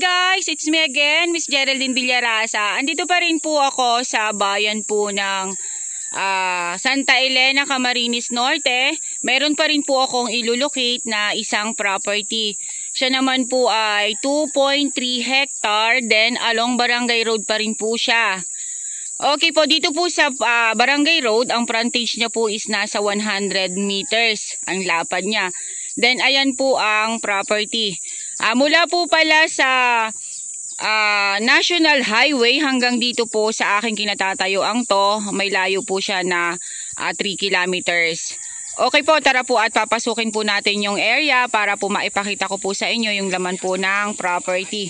guys, it's me again, Miss Geraldine Villarasa. Andito pa rin po ako sa bayan po ng Santa Elena, Camarines Norte. Meron pa rin po akong ilulocate na isang property. Siya naman po ay 2.3 hectare, then along Barangay Road pa rin po siya. Okay po, dito po sa Barangay Road, ang frontage niya po is nasa 100 meters, ang lapad niya. Then ayan po ang property. Mula po pala sa National Highway hanggang dito po sa aking kinatatayuan to, may layo po siya na 3 kilometers. Okay po, tara po at papasukin po natin yung area para po maipakita ko po sa inyo yung laman po ng property.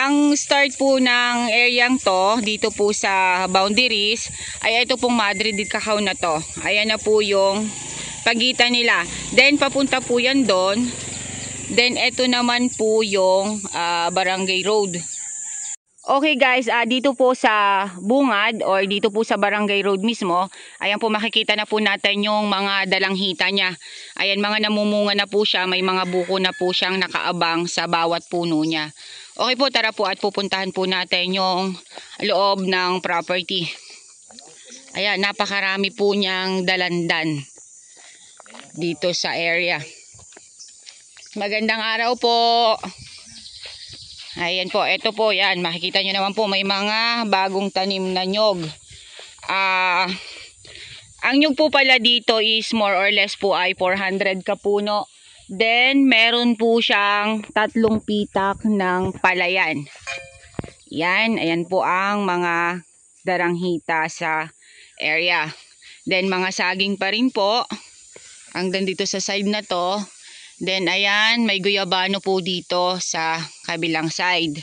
Ang start po ng areang to, dito po sa boundaries, ay ito pong Madrid del Cacao na to. Ayan na po yung pagitan nila. Then papunta po yan doon. Then ito naman po yung Barangay Road. Okay guys, dito po sa bungad or dito po sa Barangay Road mismo, ayan po makikita na po natin yung mga dalanghita niya. Ayan, mga namumunga na po siya, may mga buko na po siyang nakaabang sa bawat puno niya. Okay po, tara po at pupuntahan po natin yung loob ng property. Ayan, napakarami po niyang dalandan dito sa area. Magandang araw po. Ayan po, ito po yan. Makikita nyo naman po may mga bagong tanim na nyog. Ang nyog po pala dito is more or less po ay 400 kapuno. Then meron po siyang 3 pitak ng palayan. Yan, ayan po ang mga daranghita sa area. Then mga saging pa rin po. Hanggang dito sa side na to. Then ayan, may guyabano po dito sa kabilang side.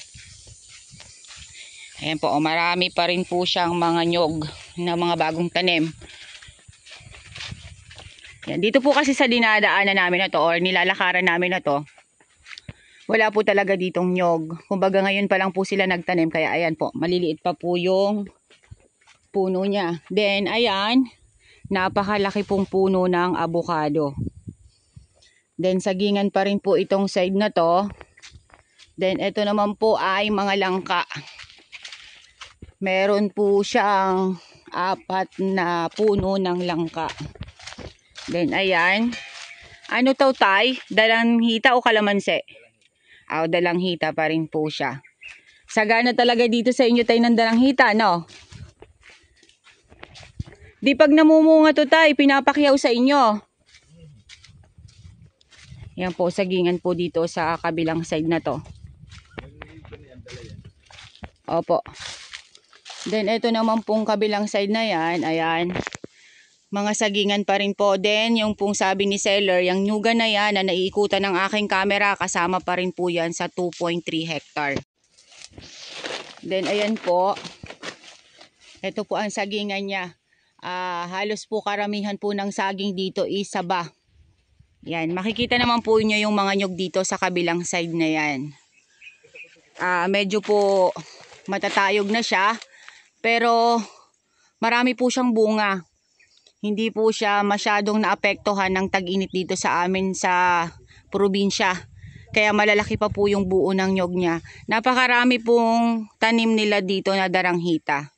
Ayan po, marami pa rin po siyang mga nyog na mga bagong tanim. Yan, dito po kasi sa dinadaanan namin na to or nilalakaran namin na to, wala po talaga ditong nyog. Kumbaga ngayon pa lang po sila nagtanim, kaya ayan po, maliliit pa po yung puno niya. Then ayan, napakalaki pong puno ng avocado. Then sagingan pa rin po itong side na to. Then ito naman po ay mga langka. Meron po siyang 4 na puno ng langka. Then ayan. Ano to tay? Dalanghita o kalamansi? Dalanghita pa rin po siya. Sagana talaga dito sa inyo tay ng dalanghita, no? Di pag namumunga to tay, pinapakiyaw sa inyo. Yan po, sagingan po dito sa kabilang side na to. Opo. Then ito naman pong kabilang side na yan, ayan. Mga sagingan pa rin po. Then yung pong sabi ni seller, yung nyugan na yan na naiikutan ng aking camera, kasama pa rin po yan sa 2.3 hectare. Then ayan po. Ito po ang sagingan niya. Halos po karamihan po ng saging dito is saba. Yan, makikita naman po nyo yung mga nyog dito sa kabilang side na yan. Medyo po matatayog na siya, pero marami po siyang bunga. Hindi po siya masyadong naapektuhan ng tag-init dito sa amin sa probinsya. Kaya malalaki pa po yung buo ng nyog niya. Napakarami pong tanim nila dito na daranghita.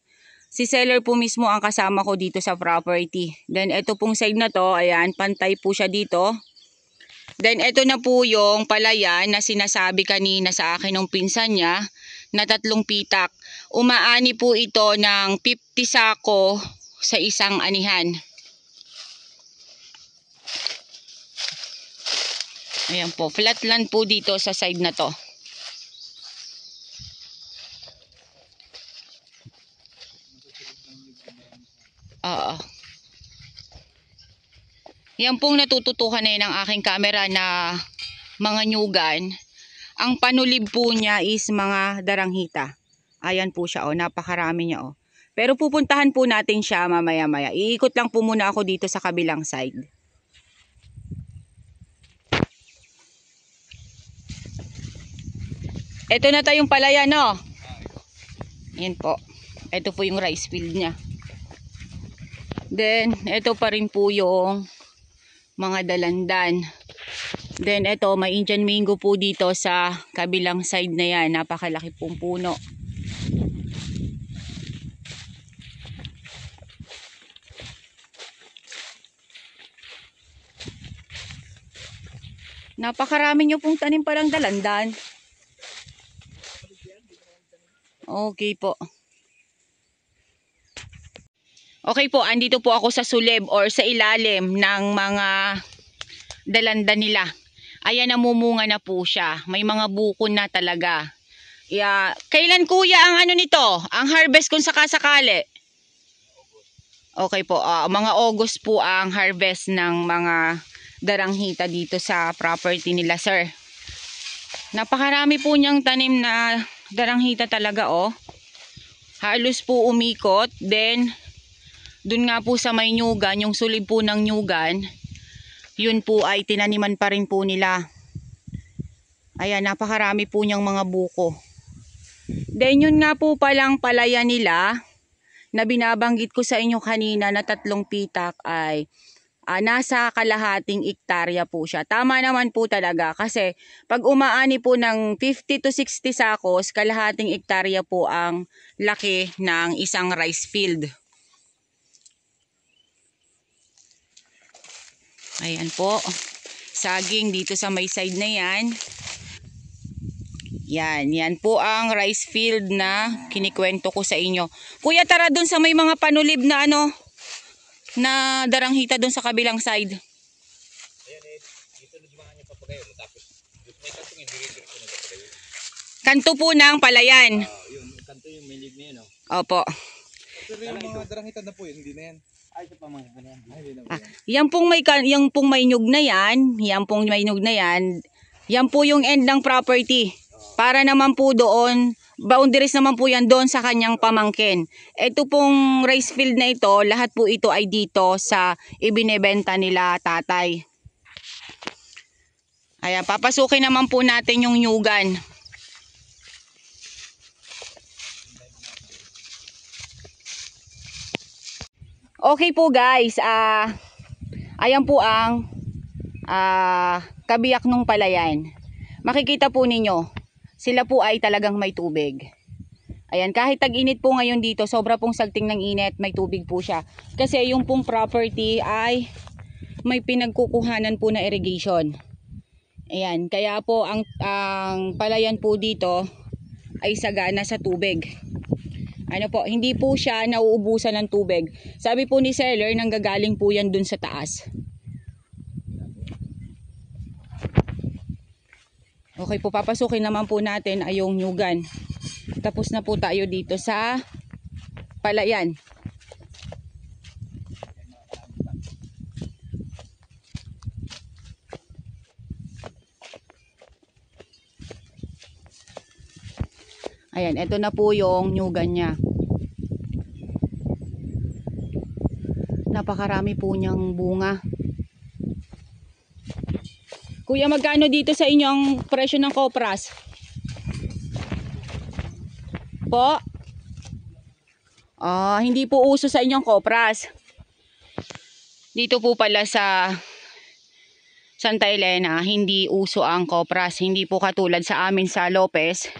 Si seller po mismo ang kasama ko dito sa property. Then ito pong side na to, ayan, pantay po siya dito. Then ito na po yung palayan na sinasabi kanina sa akin ng pinsan niya na 3 pitak. Umaani po ito ng 50 sako sa isang anihan. Ayan po, flatland po dito sa side na to. Yan pong natututukan na yun ng aking camera na mga nyugan. Ang panulib po niya is mga daranghita. Ayan po siya, napakarami niya. Pero pupuntahan po natin siya mamaya-maya. Iikot lang po muna ako dito sa kabilang side. Ito na tayong palayan, no? Ayan po. Ito po yung rice field niya. Then, ito pa rin po yung mga dalandan. Then ito, may Indian mango po dito sa kabilang side na yan. Napakalaki pong puno. Napakarami nyo pong tanim palang dalandan. Okay po. Okay po, andito po ako sa suleb or sa ilalim ng mga dalandan nila. Ayan, namumunga na po siya. May mga buko na talaga. Kailan kuya ang ano nito? Ang harvest kung sakasakali? Okay po, mga August po ang harvest ng mga daranghita dito sa property nila, sir. Napakarami po niyang tanim na daranghita talaga, oh. Halos po umikot. Then, dun nga po sa may nyugan, yung sulib po ng nyugan, yun po ay tinaniman pa rin po nila. Ayan, napakarami po niyang mga buko. Then, yun nga po palang palaya nila na binabanggit ko sa inyo kanina na 3 pitak ay nasa kalahating ektarya po siya. Tama naman po talaga kasi pag umaani po ng 50 to 60 sakos, kalahating ektarya po ang laki ng isang rice field. Ayan po. Saging dito sa may side na yan. Yan po ang rice field na kinikwento ko sa inyo. Kuya, tara dun sa may mga panulib na na daranghita dun sa kabilang side. Ayan dito na dumaan niya papagayo tapos may kanto ng dire-diretso na papagayo. Kanto po ng palayan. Yun, kanto yung may lead na yun, oh. Opo. Pero yung mga daranghita na po yun, hindi na yan. Ay, ito pa mga yan. Ay, hindi na po yan. Yan pong may nyug na yan, yan po yung end ng property. Para naman po doon, boundaries naman po yan doon sa kanyang pamangkin. Ito pong rice field na ito, lahat po ito ay dito sa ibinebenta nila tatay. Ayan, papasukin naman po natin yung nyugan. Okay po guys, ayan po ang kabiyak nung palayan. Makikita po ninyo, sila po ay talagang may tubig. Ayan, kahit tag-init po ngayon dito, sobra pong sagting ng init, may tubig po siya. Kasi yung pong property ay may pinagkukuhanan po na irrigation. Ayan, kaya po ang palayan po dito ay sagana sa tubig. Ano po, hindi po siya nauubusan ng tubig. Sabi po ni seller, nanggagaling po yan dun sa taas. Okay po, papasukin naman po natin ay yung nyugan. Tapos na po tayo dito sa palayan. Ayan, ito na po yung nyugan niya. Napakarami po niyang bunga. Kuya, magkano dito sa inyo ang presyo ng kopras? Po? Hindi po uso sa inyong kopras. Dito po pala sa Santa Elena, hindi uso ang kopras. Hindi po katulad sa amin sa Lopez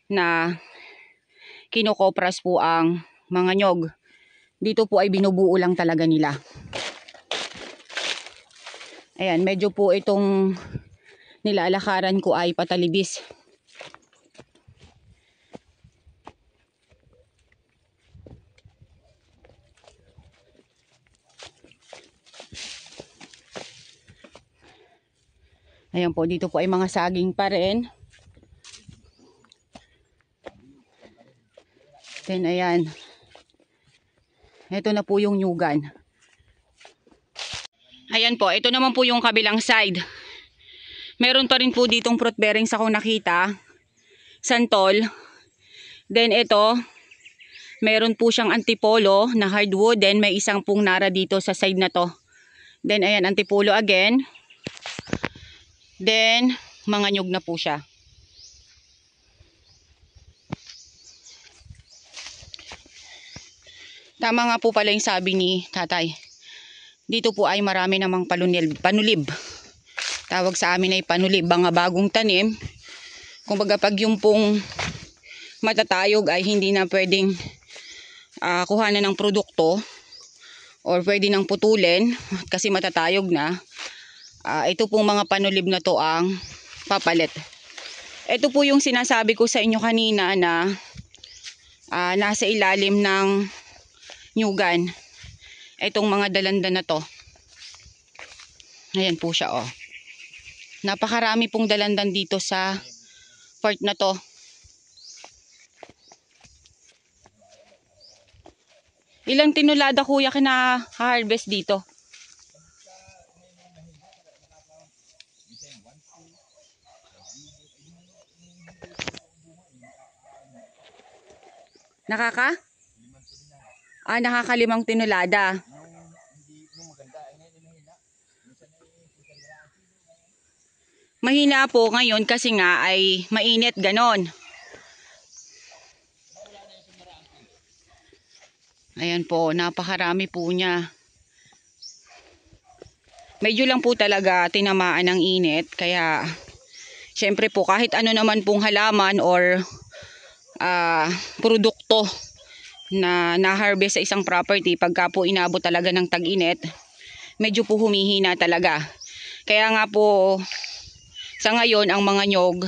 na kinokopras po ang mga nyog. Dito po ay binubuo lang talaga nila. Ayan, medyo po itong nilalakaran ko ay patalibis. Ayan po, dito po ay mga saging pa rin. Then ayan. Ito na po yung nyugan. Ayan po, ito naman po yung kabilang side. Meron pa rin po ditong fruit bearings ako nakita. Santol. Then ito, meron po siyang antipolo na hardwood. Then may isang pong nara dito sa side na to. Then ayan, antipolo again. Then, mga nyug na po siya. Tama nga po pala yung sabi ni tatay. Dito po ay marami namang panulib. Tawag sa amin ay panulib, mga bagong tanim. Kumbaga pag yung pong matatayog ay hindi na pwedeng kuhanan ng produkto or pwede nang putulin kasi matatayog na. Ito pong mga panulib na to ang papalit. Ito po yung sinasabi ko sa inyo kanina na nasa ilalim ng nyugan. Itong mga dalanda na to. Ayan po siya oh. Napakarami pong dalandan dito sa part na to. Ilang tinulada kuya kina-harvest dito? Nakakalimang tinulada. Mahina po ngayon kasi nga ay mainit ganon. Ayan po, napakarami po niya. Medyo lang po talaga tinamaan ng init. Kaya, syempre po kahit ano naman pong halaman or produkto na na-harvest sa isang property, pagka po inabot talaga ng tag-init, medyo po humihina talaga. Kaya nga po, sa ngayon, ang mga nyog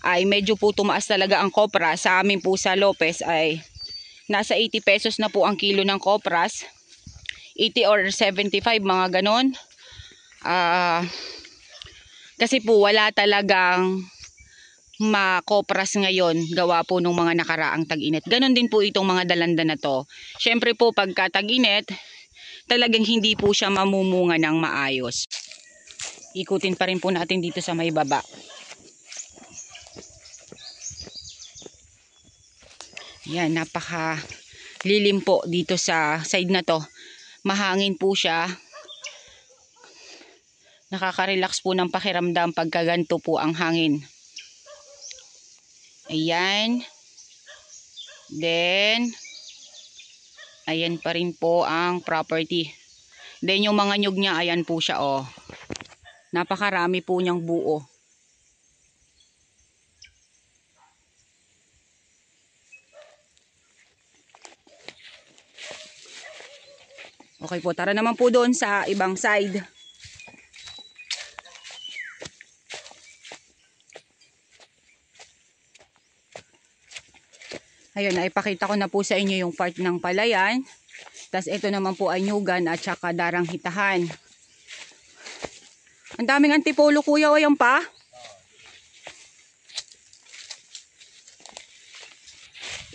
ay medyo po tumaas talaga ang kopra. Sa amin po sa Lopez ay nasa 80 pesos na po ang kilo ng kopras. 80 or 75, mga ganon. Kasi po wala talagang makopras ngayon gawa po nung mga nakaraang tag-init. Ganon din po itong mga dalanda na to. Syempre po pagka tag-init, talagang hindi po siya mamumunga ng maayos. Ikutin pa rin po natin dito sa may baba. Yan, napaka lilim po dito sa side na to. Mahangin po siya. Nakaka-relax po ng pakiramdam pagka ganito po ang hangin. Ayan. Then, ayan pa rin po ang property. Then yung mga nyug niya, ayan po siya oh. Napakarami po niyang buo. Okay po, tara naman po doon sa ibang side. Ayun, naipakita ko na po sa inyo yung part ng palayan. Tapos ito naman po ay nyugan at saka darang hitahan. Ang daming antipolo kuya, o yan pa?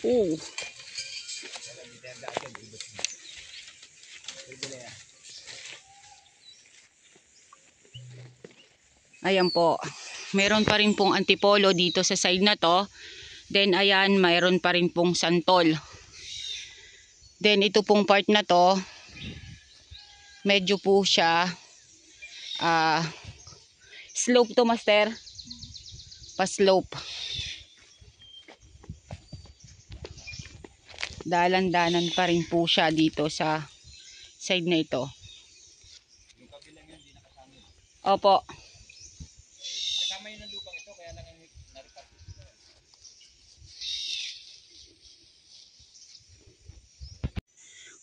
Oo. Ayan po. Meron pa rin pong antipolo dito sa side na to. Then ayan, mayroon pa rin pong santol. Then ito pong part na to, medyo po siya slope to master. Pa-slope. Dalan-danan pa rin po siya dito sa side na ito. Yung kabilang yun, hindi nakasama. Opo. Kasama yun ng lupang ito, kaya lang na-repart.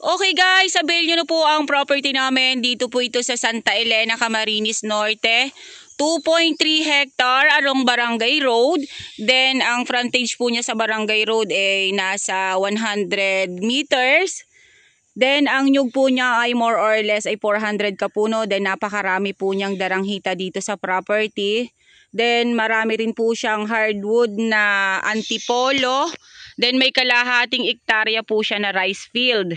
Okay guys, sabihin nyo na po ang property namin. Dito po ito sa Santa Elena, Camarines Norte. 2.3 hectare along Barangay Road. Then ang frontage po niya sa Barangay Road ay nasa 100 meters. Then ang nyug po niya ay more or less ay 400 kapuno. Then napakarami po niyang daranghita dito sa property. Then marami rin po siyang hardwood na antipolo. Then may kalahating ektarya po siya na rice field.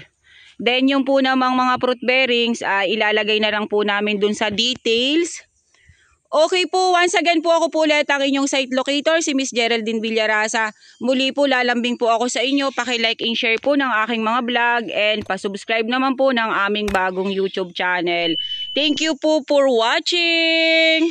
Then yung po namang mga fruit bearings ilalagay na lang po namin dun sa details. Okay po, once again po ako po ulit ang inyong site locator, si Miss Geraldine Villarasa. Muli po lalambing po ako sa inyo, paki-like and share po ng aking mga vlog and pa-subscribe naman po ng aming bagong YouTube channel. Thank you po for watching!